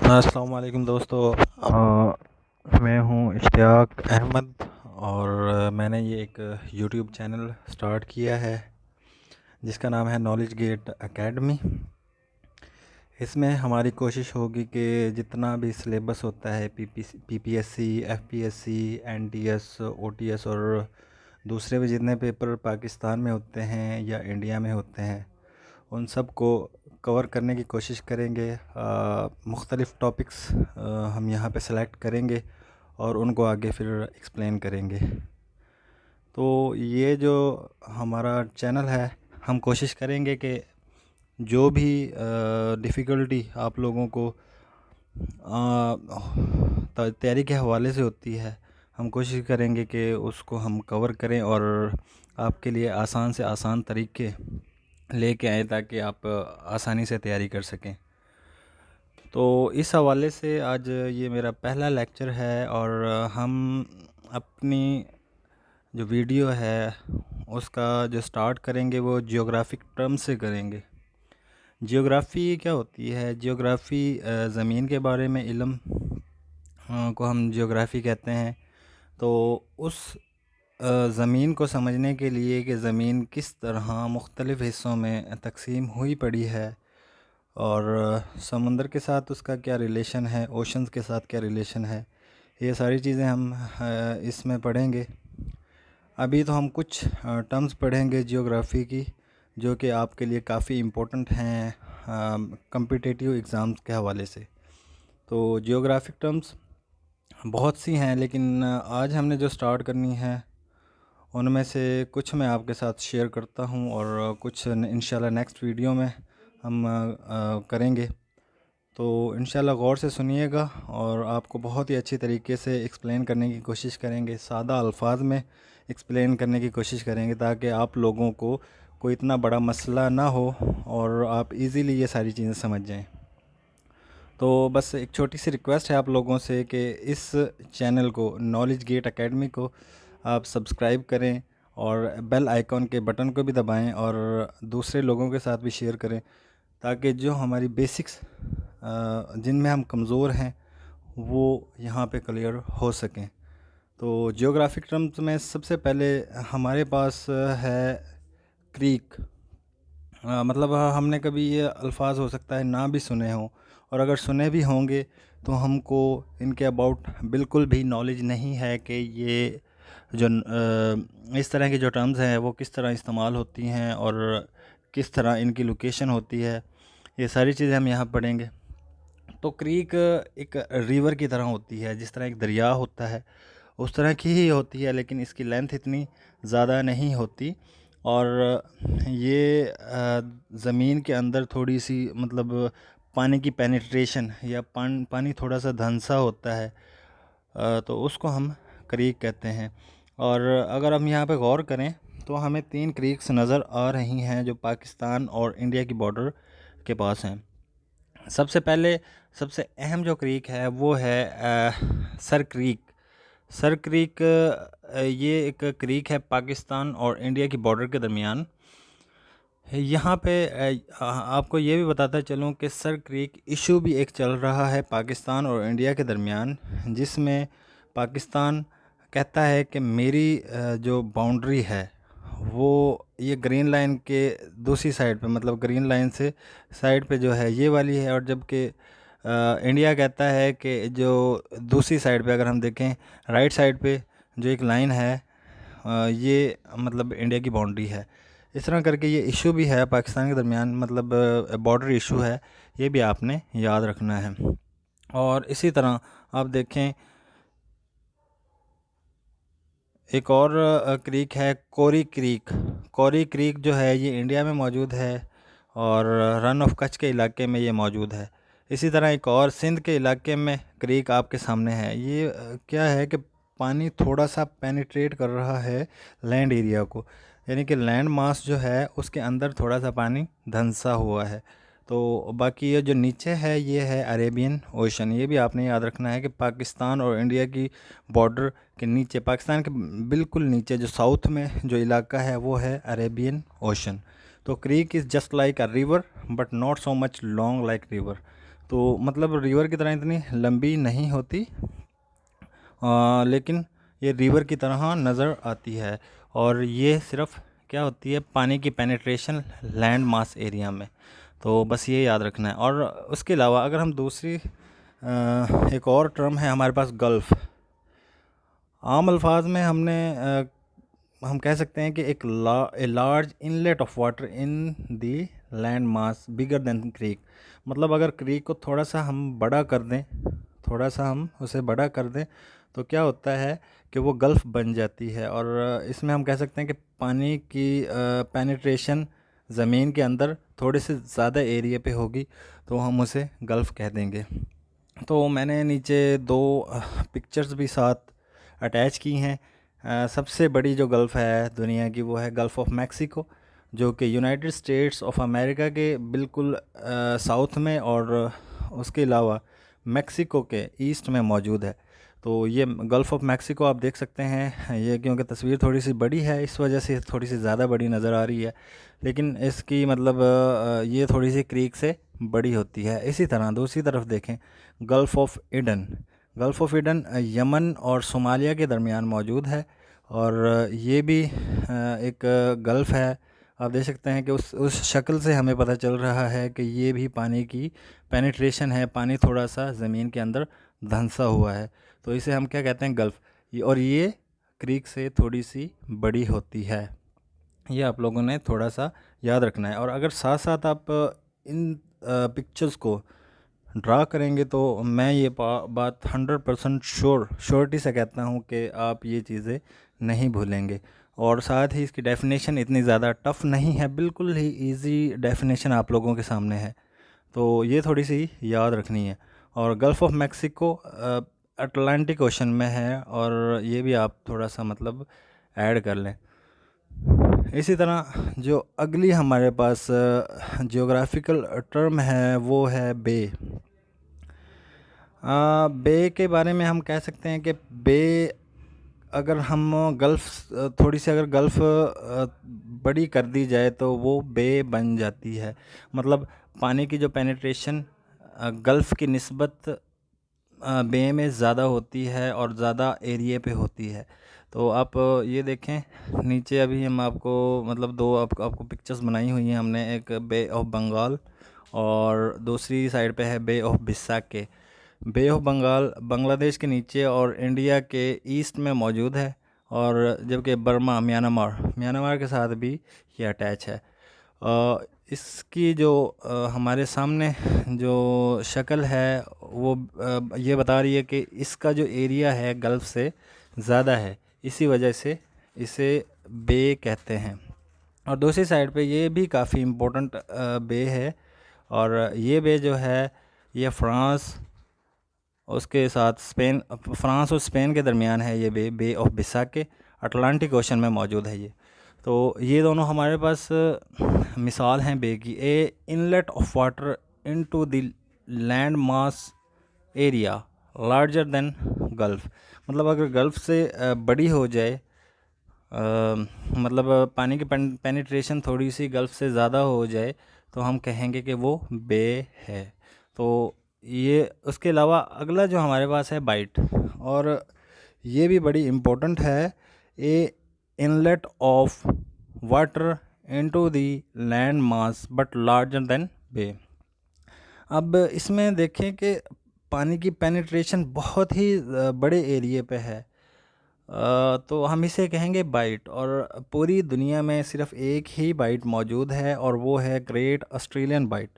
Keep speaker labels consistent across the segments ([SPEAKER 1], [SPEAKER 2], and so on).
[SPEAKER 1] अस्सलाम वालेकुम दोस्तों। मैं हूँ इश्तियाक अहमद और मैंने ये एक यूट्यूब चैनल स्टार्ट किया है जिसका नाम है नॉलेज गेट एकेडमी। इसमें हमारी कोशिश होगी कि जितना भी सिलेबस होता है पीपीएससी, एफपीएससी, एनटीएस, ओटीएस और दूसरे भी जितने पेपर पाकिस्तान में होते हैं या इंडिया में होते हैं उन सब को कवर करने की कोशिश करेंगे। मुख्तलिफ़ टॉपिक्स हम यहाँ पे सेलेक्ट करेंगे और उनको आगे फिर एक्सप्लेन करेंगे। तो ये जो हमारा चैनल है, हम कोशिश करेंगे कि जो भी डिफ़िकल्टी आप लोगों को तैयारी के हवाले से होती है, हम कोशिश करेंगे कि उसको हम कवर करें और आपके लिए आसान से आसान तरीके लेके आए ताकि आप आसानी से तैयारी कर सकें। तो इस हवाले से आज ये मेरा पहला लेक्चर है और हम अपनी जो वीडियो है उसका जो स्टार्ट करेंगे वो जियोग्राफिक टर्म से करेंगे। जियोग्राफ़ी क्या होती है? जियोग्राफ़ी ज़मीन के बारे में इल्म को हम जियोग्राफ़ी कहते हैं। तो उस ज़मीन को समझने के लिए कि ज़मीन किस तरह मुख्तलिफ़ हिस्सों में तकसीम हुई पड़ी है और समुंदर के साथ उसका क्या रिलेशन है, ओशंस के साथ क्या रिलेशन है, ये सारी चीज़ें हम इसमें पढ़ेंगे। अभी तो हम कुछ टर्म्स पढ़ेंगे जियोग्राफ़ी की जो कि आपके लिए काफ़ी इम्पोर्टेंट हैं कॉम्पिटिटिव एग्ज़ाम्स के हवाले से। तो जियोग्राफिक टर्म्स बहुत सी हैं लेकिन आज हमने जो स्टार्ट करनी है उनमें से कुछ मैं आपके साथ शेयर करता हूं और कुछ इंशाल्लाह नेक्स्ट वीडियो में हम करेंगे। तो इंशाल्लाह गौर से सुनिएगा और आपको बहुत ही अच्छी तरीके से एक्सप्लेन करने की कोशिश करेंगे, सादा अल्फाज में एक्सप्लेन करने की कोशिश करेंगे ताकि आप लोगों को कोई इतना बड़ा मसला ना हो और आप इजीली ये सारी चीज़ें समझ जाएं। तो बस एक छोटी सी रिक्वेस्ट है आप लोगों से कि इस चैनल को, नॉलेज गेट एकेडमी को, आप सब्सक्राइब करें और बेल आइकॉन के बटन को भी दबाएं और दूसरे लोगों के साथ भी शेयर करें ताकि जो हमारी बेसिक्स जिनमें हम कमज़ोर हैं वो यहाँ पे क्लियर हो सकें। तो जियोग्राफिक टर्म्स में सबसे पहले हमारे पास है क्रीक। मतलब हमने कभी ये अल्फाज हो सकता है ना भी सुने हों और अगर सुने भी होंगे तो हमको इनके अबाउट बिल्कुल भी नॉलेज नहीं है कि ये जो इस तरह की जो टर्म्स हैं वो किस तरह इस्तेमाल होती हैं और किस तरह इनकी लोकेशन होती है। ये सारी चीज़ें हम यहाँ पढ़ेंगे। तो क्रीक एक रिवर की तरह होती है, जिस तरह एक दरिया होता है उस तरह की ही होती है लेकिन इसकी लेंथ इतनी ज़्यादा नहीं होती और ये ज़मीन के अंदर थोड़ी सी मतलब पानी की पेनिट्रेशन या पानी थोड़ा सा धंसा होता है, तो उसको हम क्रीक कहते हैं। और अगर हम यहाँ पे गौर करें तो हमें 3 क्रीक्स नज़र आ रही हैं जो पाकिस्तान और इंडिया की बॉर्डर के पास हैं। सबसे पहले सबसे अहम जो क्रीक है वो है सर क्रीक। सर क्रीक ये एक क्रीक है पाकिस्तान और इंडिया की बॉर्डर के दरमियान। यहाँ पे आपको ये भी बताता चलूँ कि सर क्रीक इशू भी एक चल रहा है पाकिस्तान और इंडिया के दरमियान, जिसमें पाकिस्तान कहता है कि मेरी जो बाउंड्री है वो ये ग्रीन लाइन के दूसरी साइड पे, मतलब ग्रीन लाइन से साइड पे जो है ये वाली है, और जबकि इंडिया कहता है कि जो दूसरी साइड पे अगर हम देखें राइट साइड पे जो एक लाइन है ये मतलब इंडिया की बाउंड्री है। इस तरह करके ये इशू भी है पाकिस्तान के दरमियान, मतलब बॉर्डर इशू है, ये भी आपने याद रखना है। और इसी तरह आप देखें एक और क्रीक है कोरी क्रीक। कोरी क्रीक जो है ये इंडिया में मौजूद है और रन ऑफ कच्छ के इलाके में ये मौजूद है। इसी तरह एक और सिंध के इलाके में क्रीक आपके सामने है। ये क्या है कि पानी थोड़ा सा पेनिट्रेट कर रहा है लैंड एरिया को, यानी कि लैंड मास जो है उसके अंदर थोड़ा सा पानी धंसा हुआ है। तो बाकी ये जो नीचे है ये है अरेबियन ओशन। ये भी आपने याद रखना है कि पाकिस्तान और इंडिया की बॉर्डर के नीचे, पाकिस्तान के बिल्कुल नीचे जो साउथ में जो इलाका है वो है अरेबियन ओशन। तो creek is just like a river but not so much long like river. तो मतलब रिवर की तरह इतनी लंबी नहीं होती, लेकिन ये रिवर की तरह नज़र आती है। और ये सिर्फ क्या होती है, पानी की पेनिट्रेशन लैंड मास एरिया में। तो बस ये याद रखना है। और उसके अलावा अगर हम दूसरी एक और टर्म है हमारे पास, गल्फ़। आम अल्फाज में हम कह सकते हैं कि a large inlet of water in the land mass bigger than creek. मतलब अगर क्रीक को थोड़ा सा हम बड़ा कर दें, थोड़ा सा हम उसे बड़ा कर दें, तो क्या होता है कि वो गल्फ़ बन जाती है। और इसमें हम कह सकते हैं कि पानी की पेनिट्रेशन ज़मीन के अंदर थोड़े से ज़्यादा एरिया पे होगी, तो हम उसे गल्फ़ कह देंगे। तो मैंने नीचे दो पिक्चर्स भी साथ अटैच की हैं। सबसे बड़ी जो गल्फ़ है दुनिया की वो है गल्फ़ ऑफ मैक्सिको, जो कि यूनाइटेड स्टेट्स ऑफ अमेरिका के बिल्कुल साउथ में और उसके अलावा मैक्सिको के ईस्ट में मौजूद है। तो ये गल्फ़ ऑफ मैक्सिको आप देख सकते हैं, ये क्योंकि तस्वीर थोड़ी सी बड़ी है इस वजह से थोड़ी सी ज़्यादा बड़ी नज़र आ रही है, लेकिन इसकी मतलब ये थोड़ी सी क्रीक से बड़ी होती है। इसी तरह दूसरी तरफ देखें, gulf of Eden. Gulf of Eden Yemen और सोमालिया के दरमियान मौजूद है, और ये भी एक गल्फ़ है। आप देख सकते हैं कि उस शक्ल से हमें पता चल रहा है कि ये भी पानी की पेनिट्रेशन है, पानी थोड़ा सा ज़मीन के अंदर धंसा हुआ है, तो इसे हम क्या कहते हैं, गल्फ़। और ये क्रीक से थोड़ी सी बड़ी होती है। ये आप लोगों ने थोड़ा सा याद रखना है। और अगर साथ साथ आप इन पिक्चर्स को ड्रा करेंगे तो मैं ये बात 100% श्योरिटी से कहता हूँ कि आप ये चीज़ें नहीं भूलेंगे। और साथ ही इसकी डेफिनेशन इतनी ज़्यादा टफ़ नहीं है, बिल्कुल ही इजी डेफिनेशन आप लोगों के सामने है, तो ये थोड़ी सी याद रखनी है। और gulf of Mexico Atlantic ocean में है, और ये भी आप थोड़ा सा मतलब ऐड कर लें। इसी तरह जो अगली हमारे पास जियोग्राफिकल टर्म है वो है बे। बे के बारे में हम कह सकते हैं कि बे, अगर हम थोड़ी सी अगर गल्फ़ बड़ी कर दी जाए तो वो बे बन जाती है। मतलब पानी की जो पेनिट्रेशन गल्फ़ की निस्बत बे में ज़्यादा होती है और ज़्यादा एरिया पे होती है। तो आप ये देखें नीचे, अभी हम आपको मतलब दो आपको पिक्चर्स बनाई हुई हैं हमने, एक बे ऑफ बंगाल और दूसरी साइड पे है बे ऑफ बिसाके। बे ऑफ बंगाल बांग्लादेश के नीचे और इंडिया के ईस्ट में मौजूद है, और जबकि बर्मा म्यांमार के साथ भी ये अटैच है। इसकी जो हमारे सामने जो शक्ल है वो ये बता रही है कि इसका जो एरिया है गल्फ़ से ज़्यादा है, इसी वजह से इसे बे कहते हैं। और दूसरी साइड पे ये भी काफ़ी इम्पोर्टेंट बे है, और ये बे जो है ये फ्रांस और स्पेन के दरमियान है। ये बे ऑफ बिसाके अटलांटिक ओशन में मौजूद है ये। तो ये दोनों हमारे पास मिसाल हैं बे की। A inlet of water into the land mass area larger than gulf. मतलब अगर गल्फ़ से बड़ी हो जाए, मतलब पानी की पेनिट्रेशन थोड़ी सी गल्फ़ से ज़्यादा हो जाए, तो हम कहेंगे कि वो बे है। तो ये उसके अलावा अगला जो हमारे पास है बाइट, और ये भी बड़ी इम्पोर्टेंट है। A inlet of water into the land mass but larger than bay. अब इसमें देखें कि पानी की पेनिट्रेशन बहुत ही बड़े एरिए पे है, तो हम इसे कहेंगे बाइट। और पूरी दुनिया में सिर्फ एक ही बाइट मौजूद है, और वो है ग्रेट ऑस्ट्रेलियन बाइट।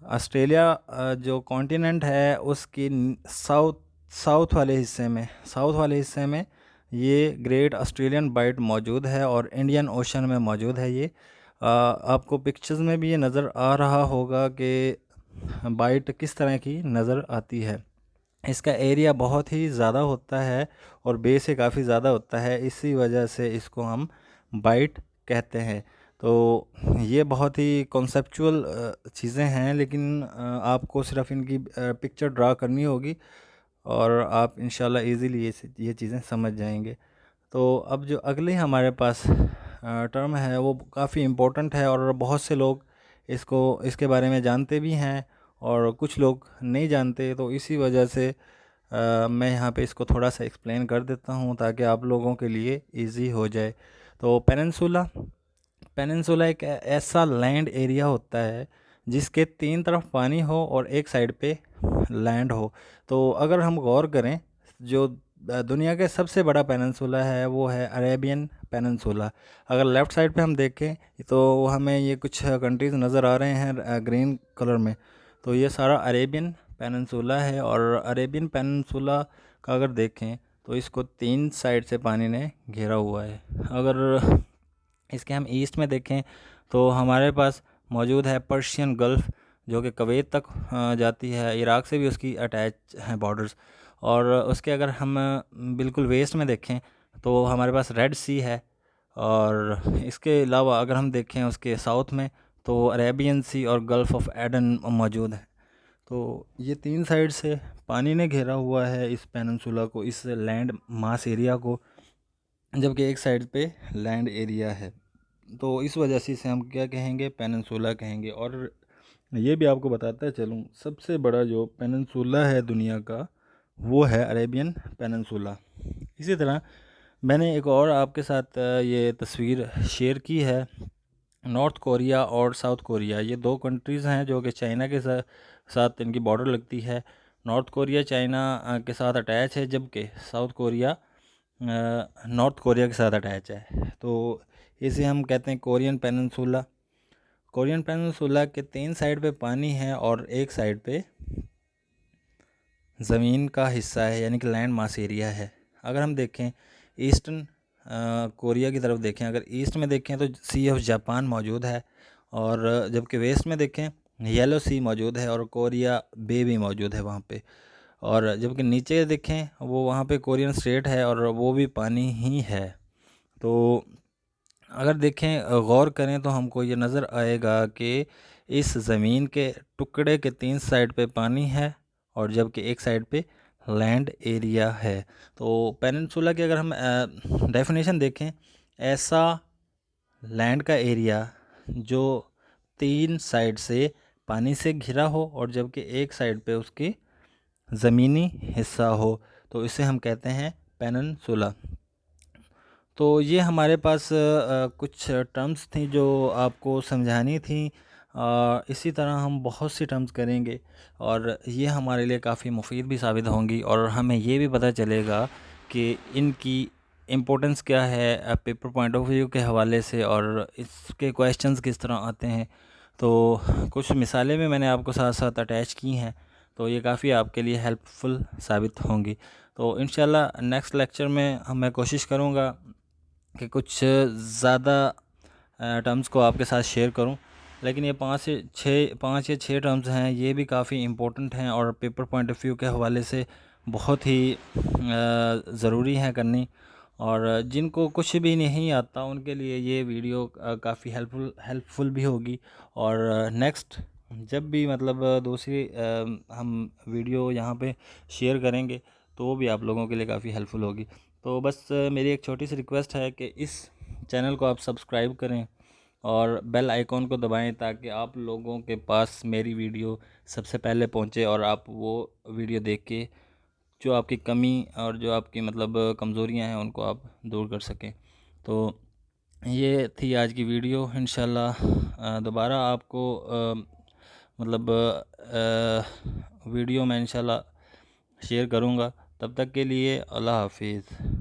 [SPEAKER 1] ऑस्ट्रेलिया जो कॉन्टिनेंट है उसकी साउथ वाले हिस्से में ये ग्रेट ऑस्ट्रेलियन बाइट मौजूद है, और इंडियन ओशन में मौजूद है ये। आपको पिक्चर्स में भी ये नज़र आ रहा होगा कि बाइट किस तरह की नज़र आती है। इसका एरिया बहुत ही ज़्यादा होता है और बे से काफ़ी ज़्यादा होता है, इसी वजह से इसको हम बाइट कहते हैं। तो ये बहुत ही कॉन्सेप्चुअल चीज़ें हैं, लेकिन आपको सिर्फ इनकी पिक्चर ड्रा करनी होगी, और आप इंशाल्लाह इजीली ये चीज़ें समझ जाएंगे। तो अब जो अगले हमारे पास टर्म है वो काफ़ी इम्पोर्टेंट है, और बहुत से लोग इसके बारे में जानते भी हैं, और कुछ लोग नहीं जानते, तो इसी वजह से मैं यहाँ पे इसको थोड़ा सा एक्सप्लेन कर देता हूँ ताकि आप लोगों के लिए इजी हो जाए। तो पेनिनसुला पेनिनसुला एक ऐसा लैंड एरिया होता है जिसके तीन तरफ पानी हो और एक साइड पे लैंड हो। तो अगर हम गौर करें, जो दुनिया के सबसे बड़ा पेनिनसुला है वो है अरेबियन पेनिनसुला। अगर लेफ़्ट साइड पे हम देखें तो हमें ये कुछ कंट्रीज़ नज़र आ रहे हैं ग्रीन कलर में, तो ये सारा अरेबियन पेनिनसुला है। और अरेबियन पेनिनसुला का अगर देखें तो इसको तीन साइड से पानी ने घेरा हुआ है। अगर इसके हम ईस्ट में देखें तो हमारे पास मौजूद है पर्शियन गल्फ़, जो कि कुवैत तक जाती है, इराक़ से भी उसकी अटैच हैं बॉर्डर्स। और उसके अगर हम बिल्कुल वेस्ट में देखें तो हमारे पास रेड सी है। और इसके अलावा अगर हम देखें उसके साउथ में तो अरेबियन सी और गल्फ़ ऑफ एडन मौजूद है। तो ये तीन साइड से पानी ने घेरा हुआ है इस पेनिनसुला को, इस लैंड मास एरिया को, जबकि एक साइड पे लैंड एरिया है। तो इस वजह से इसे हम क्या कहेंगे, पेनिनसुला कहेंगे। और ये भी आपको बताता चलूँ, सबसे बड़ा जो पेनिनसुला है दुनिया का वो है अरेबियन पेनिनसुला। इसी तरह मैंने एक और आपके साथ ये तस्वीर शेयर की है। नॉर्थ कोरिया और साउथ कोरिया, ये दो कंट्रीज़ हैं जो कि चाइना के साथ इनकी बॉर्डर लगती है। नॉर्थ कोरिया चाइना के साथ अटैच है, जबकि साउथ कोरिया नॉर्थ कोरिया के साथ अटैच है। तो इसे हम कहते हैं कोरियन पेनिनसुला। कोरियन पेनिनसुला के तीन साइड पे पानी है और एक साइड पे ज़मीन का हिस्सा है, यानी कि लैंड मास एरिया है। अगर हम देखें ईस्टर्न कोरिया की तरफ देखें, अगर ईस्ट में देखें तो सी ऑफ जापान मौजूद है, और जबकि वेस्ट में देखें येलो सी मौजूद है और कोरिया बे भी मौजूद है वहाँ पे। और जबकि नीचे देखें वो वहाँ पे कोरियन स्ट्रेट है और वो भी पानी ही है। तो अगर देखें गौर करें तो हमको ये नज़र आएगा कि इस ज़मीन के टुकड़े के तीन साइड पे पानी है और जबकि एक साइड पे लैंड एरिया है। तो पेनिनसुला की अगर हम डेफिनेशन देखें, ऐसा लैंड का एरिया जो तीन साइड से पानी से घिरा हो और जबकि एक साइड पे उसकी ज़मीनी हिस्सा हो, तो इसे हम कहते हैं पेनिनसुला। तो ये हमारे पास कुछ टर्म्स थी जो आपको समझानी थी। इसी तरह हम बहुत सी टर्म्स करेंगे और ये हमारे लिए काफ़ी मुफीद भी साबित होंगी, और हमें ये भी पता चलेगा कि इनकी इम्पोर्टेंस क्या है पेपर पॉइंट ऑफ व्यू के हवाले से, और इसके क्वेश्चंस किस तरह आते हैं। तो कुछ मिसालें भी मैंने आपको साथ साथ अटैच की हैं, तो ये काफ़ी आपके लिए हेल्पफुल साबित होंगी। तो इंशाल्लाह नेक्स्ट लेक्चर में मैं कोशिश करूँगा कि कुछ ज़्यादा टर्म्स को आपके साथ शेयर करूं, लेकिन ये पाँच या छः टर्म्स हैं, ये भी काफ़ी इम्पोर्टेंट हैं और पेपर पॉइंट ऑफ व्यू के हवाले से बहुत ही ज़रूरी हैं करनी। और जिनको कुछ भी नहीं आता उनके लिए ये वीडियो काफ़ी हेल्पफुल भी होगी। और नेक्स्ट जब भी मतलब दूसरी हम वीडियो यहाँ पे शेयर करेंगे तो वो भी आप लोगों के लिए काफ़ी हेल्पफुल होगी। तो बस मेरी एक छोटी सी रिक्वेस्ट है कि इस चैनल को आप सब्सक्राइब करें और बेल आइकॉन को दबाएं ताकि आप लोगों के पास मेरी वीडियो सबसे पहले पहुंचे और आप वो वीडियो देख के जो आपकी कमी और जो आपकी मतलब कमज़ोरियां हैं उनको आप दूर कर सकें। तो ये थी आज की वीडियो। इंशाल्लाह दोबारा आपको मतलब वीडियो मैं इंशाल्लाह शेयर करूँगा। तब तक के लिए अल्लाह हाफिज़।